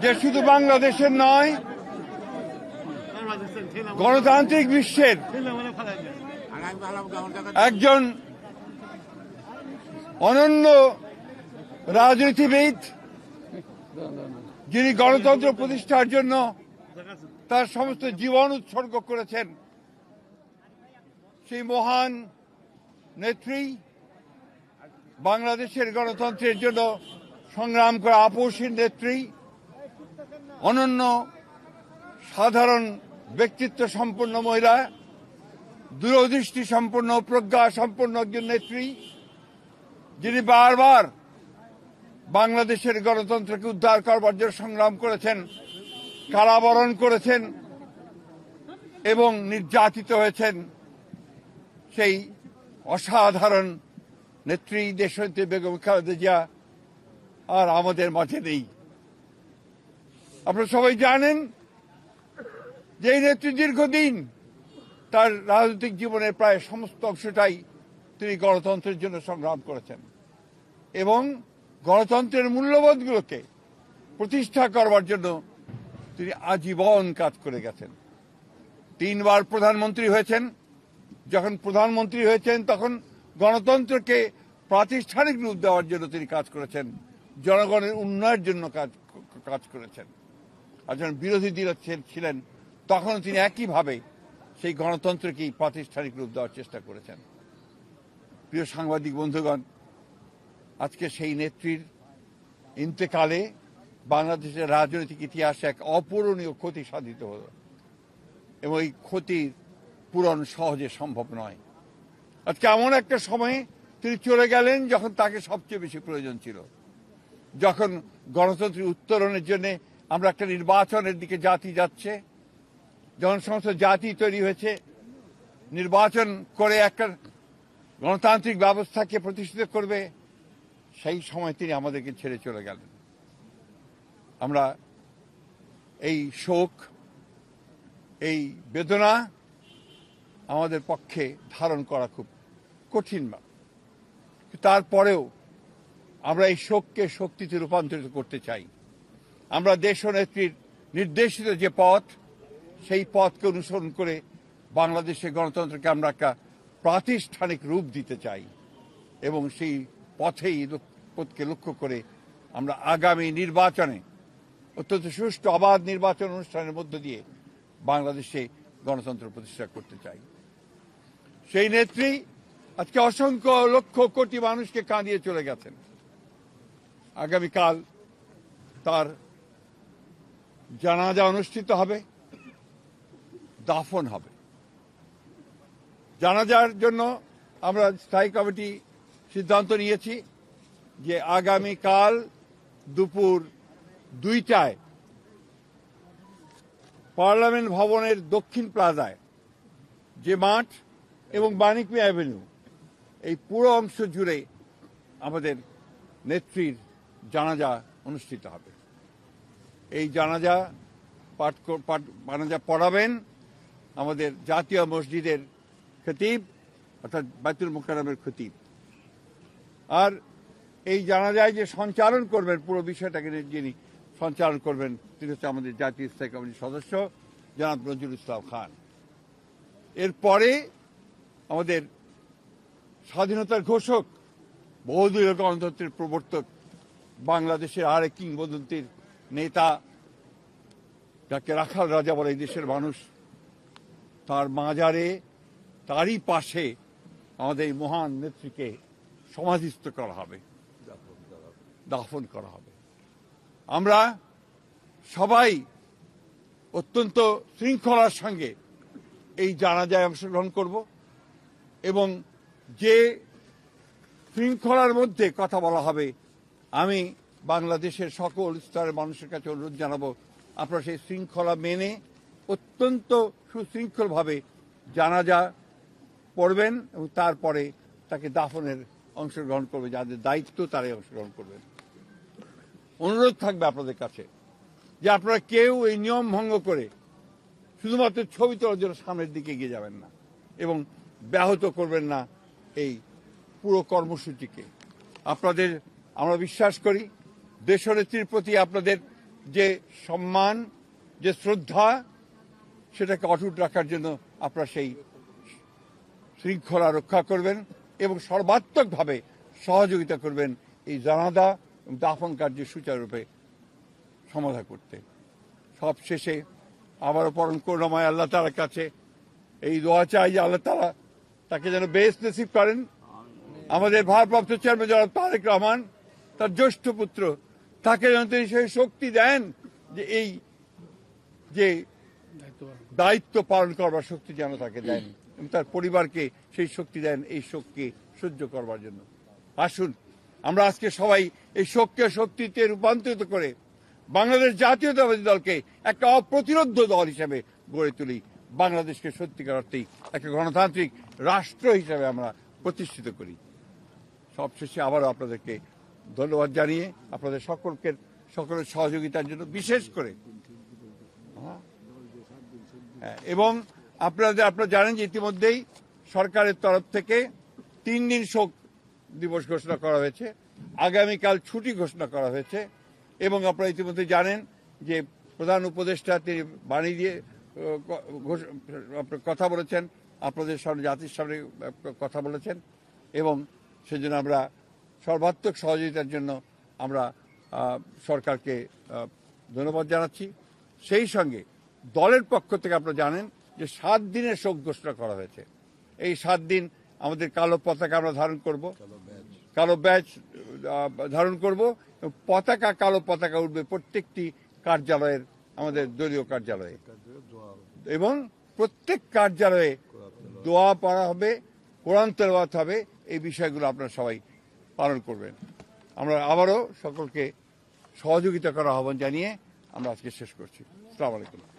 যে শুধু বাংলাদেশের নয়, গণতান্ত্রিক বিশ্বের একজন অনন্য রাজনীতিবিদ, যিনি গণতন্ত্র প্রতিষ্ঠার জন্য তার সমস্ত জীবন উৎসর্গ করেছেন, সেই মহান নেত্রী, বাংলাদেশের গণতন্ত্রের জন্য সংগ্রাম করা আপসীর নেত্রী, অনন্য সাধারণ ব্যক্তিত্ব সম্পন্ন মহিলা, দূরদৃষ্টি সম্পন্ন, প্রজ্ঞা সম্পন্ন একজন নেত্রী, যিনি বারবার বাংলাদেশের গণতন্ত্রকে উদ্ধার করবার জন্য সংগ্রাম করেছেন, কারাবরণ করেছেন এবং নির্যাতিত হয়েছেন। সেই অসাধারণ নেত্রী দেশনেত্রী বেগম খালেদা জিয়া আর আমাদের মাঝে নেই। আপনারা সবাই জানেন যে এই নেত্রী দীর্ঘদিন তার রাজনৈতিক জীবনের প্রায় সমস্ত অংশটাই তিনি গণতন্ত্রের জন্য সংগ্রাম করেছেন এবং গণতন্ত্রের মূল্যবোধগুলোকে প্রতিষ্ঠা করবার জন্য তিনি আজীবন কাজ করে গেছেন। 3 বার প্রধানমন্ত্রী হয়েছেন। যখন প্রধানমন্ত্রী হয়েছেন তখন গণতন্ত্রকে প্রাতিষ্ঠানিক রূপ দেওয়ার জন্য তিনি কাজ করেছেন, জনগণের উন্নয়নের জন্য কাজ করেছেন। আর যখন বিরোধী দল ছিলেন তখন তিনি একইভাবে সেই গণতন্ত্রকেই প্রাতিষ্ঠানিক রূপ দেওয়ার চেষ্টা করেছেন। প্রিয় সাংবাদিক বন্ধুগণ, আজকে সেই নেত্রীর ইন্তেকালে বাংলাদেশের রাজনৈতিক ইতিহাসে এক অপূরণীয় ক্ষতি সাধিত হল এবং এই ক্ষতির পূরণ সহজে সম্ভব নয়। আজকে এমন একটা সময়ে তিনি চলে গেলেন যখন তাকে সবচেয়ে বেশি প্রয়োজন ছিল, যখন গণতন্ত্রের উত্তরণের জন্য আমরা একটা নির্বাচনের দিকে জাতি যাচ্ছে, যখন সমস্ত জাতি তৈরি হয়েছে, নির্বাচন করে একটা গণতান্ত্রিক ব্যবস্থাকে প্রতিষ্ঠিত করবে, সেই সময় তিনি আমাদেরকে ছেড়ে চলে গেলেন। আমরা এই শোক, এই বেদনা আমাদের পক্ষে ধারণ করা খুব কঠিন। তারপরেও আমরা এই শোককে শক্তিতে রূপান্তরিত করতে চাই। আমরা দেশনেত্রীর নির্দেশিত যে পথ, সেই পথকে অনুসরণ করে বাংলাদেশের গণতন্ত্রকে আমরা একটা প্রাতিষ্ঠানিক রূপ দিতে চাই এবং সেই পথকে লক্ষ্য করে আমরা আগামী নির্বাচনে অত্যন্ত সুষ্ঠু অবাধ নির্বাচন অনুষ্ঠানের মধ্য দিয়ে বাংলাদেশে গণতন্ত্র প্রতিষ্ঠা করতে চাই। সেই নেত্রী আজকে অসংখ্য লক্ষ কোটি মানুষকে কাঁদিয়ে চলে গেছেন। আগামীকাল তার জানাজা অনুষ্ঠিত হবে, দাফন হবে। জানাজার জন্য আমরা স্থায়ী কমিটি সিদ্ধান্ত নিয়েছি যে আগামীকাল দুপুর 2টায় পার্লামেন্ট ভবনের দক্ষিণ প্লাজায় যে মাঠ এবং বাণিজ্য অ্যাভিনিউ, এই পুরো অংশ জুড়ে আমাদের নেত্রীর জানাজা অনুষ্ঠিত হবে। এই জানাজা পড়াবেন আমাদের জাতীয় মসজিদের খতিব, অর্থাৎ বাইতুল মুকাররমের খতিব। আর এই জানাজায় যে সঞ্চালন করবেন, পুরো বিষয়টাকে যিনি সঞ্চালন করবেন, তিনি হচ্ছে আমাদের জাতীয় স্থায়ী কমিটির সদস্য জনাব নজরুল ইসলাম খান। এরপরে আমাদের স্বাধীনতার ঘোষক, বহুদলীয় গণতন্ত্রের প্রবর্তক, বাংলাদেশের আরেক কিংবদন্তির নেতা, যাকে রাখাল রাজা বলে এই দেশের মানুষ, তার মাজারে, তারই পাশে আমাদের এই মহান নেত্রীকে সমাধিস্থ করা হবে, দাফন করা হবে। আমরা সবাই অত্যন্ত শৃঙ্খলার সঙ্গে এই জানাজায় অংশগ্রহণ করব এবং যে শৃঙ্খলার মধ্যে কথা বলা হবে, আমি বাংলাদেশের সকল স্তরের মানুষের কাছে অনুরোধ জানাবো, আপনারা সেই শৃঙ্খলা মেনে অত্যন্ত সুশৃঙ্খলভাবে জানাজা পড়বেন এবং তারপরে তাকে দাফনের অংশগ্রহণ করবে, যাদের দায়িত্ব তারাই অংশগ্রহণ করবেন। অনুরোধ থাকবে আপনাদের কাছে যে আপনারা কেউ এই নিয়ম ভঙ্গ করে শুধুমাত্র ছবি তোলার জন্য সামনের দিকে এগিয়ে যাবেন না এবং ব্যাহত করবেন না এই পুরো কর্মসূচিকে। আপনাদের আমরা বিশ্বাস করি দেশনেত্রীর প্রতি আপনাদের যে সম্মান, যে শ্রদ্ধা, সেটাকে অটুট রাখার জন্য আপনারা সেই শৃঙ্খলা রক্ষা করবেন এবং সর্বাত্মকভাবে সহযোগিতা করবেন এই জানাজা এবং দাফন কার্য সুচারুরূপে সমাধা করতে। সব শেষে আবারও পরম করুণাময় আল্লাহ তাআলার কাছে এই দোয়া চাই যে আল্লাহ তাআলা তাকে যেন বেহেশত নসিব করেন। আমাদের ভারপ্রাপ্ত চেয়ারম্যান জনাব তারেক রহমান, তার জ্যেষ্ঠ পুত্র, তাকে যেন তিনি সেই শক্তি দেন যে এই যে দায়িত্ব পালন করবার শক্তি যেন তাকে দেন এবং তার পরিবারকে সেই শক্তি দেন এই শোককে সহ্য করবার জন্য। আসুন আমরা আজকে সবাই এই শোককে শক্তিতে রূপান্তরিত করে বাংলাদেশ জাতীয়তাবাদী দলকে একটা অপ্রতিরোধ দল হিসেবে গড়ে তুলি। বাংলাদেশকে সত্যিকার অর্থেই একটা গণতান্ত্রিক রাষ্ট্র হিসেবে আমরা প্রতিষ্ঠিত করি। সবশেষে আবারও আপনাদেরকে ধন্যবাদ জানিয়ে আপনাদের সকলের সহযোগিতার জন্য বিশেষ করে এবং আপনারা জানেন যে ইতিমধ্যেই সরকারের তরফ থেকে 3 দিন শোক দিবস ঘোষণা করা হয়েছে, আগামীকাল ছুটি ঘোষণা করা হয়েছে এবং আপনারা ইতিমধ্যে জানেন যে প্রধান উপদেষ্টা তিনি বাণী দিয়ে কথা বলেছেন, আপনাদের সামনে জাতির সামনে কথা বলেছেন এবং সেজন্য আমরা সর্বাত্মক সহযোগিতার জন্য আমরা সরকারকে ধন্যবাদ জানাচ্ছি। সেই সঙ্গে দলের পক্ষ থেকে আপনারা জানেন যে 7 দিনের শোক ঘোষণা করা হয়েছে। এই 7 দিন আমাদের কালো পতাকা আমরা ধারণ করব, কালো ব্যাজ ধারণ করব, কালো পতাকা উঠবে প্রত্যেকটি কার্যালয়ের, আমাদের দলীয় কার্যালয়ে এবং প্রত্যেক কার্যালয়ে দোয়া পড়া হবে, কোরআন তেলাওয়াত হবে। এই বিষয়গুলো আপনারা সবাই পালন করবেন। আমরা আবারও সকলকে সহযোগিতা করার আহ্বান জানিয়ে আমরা আজকে শেষ করছি। আসসালামু আলাইকুম।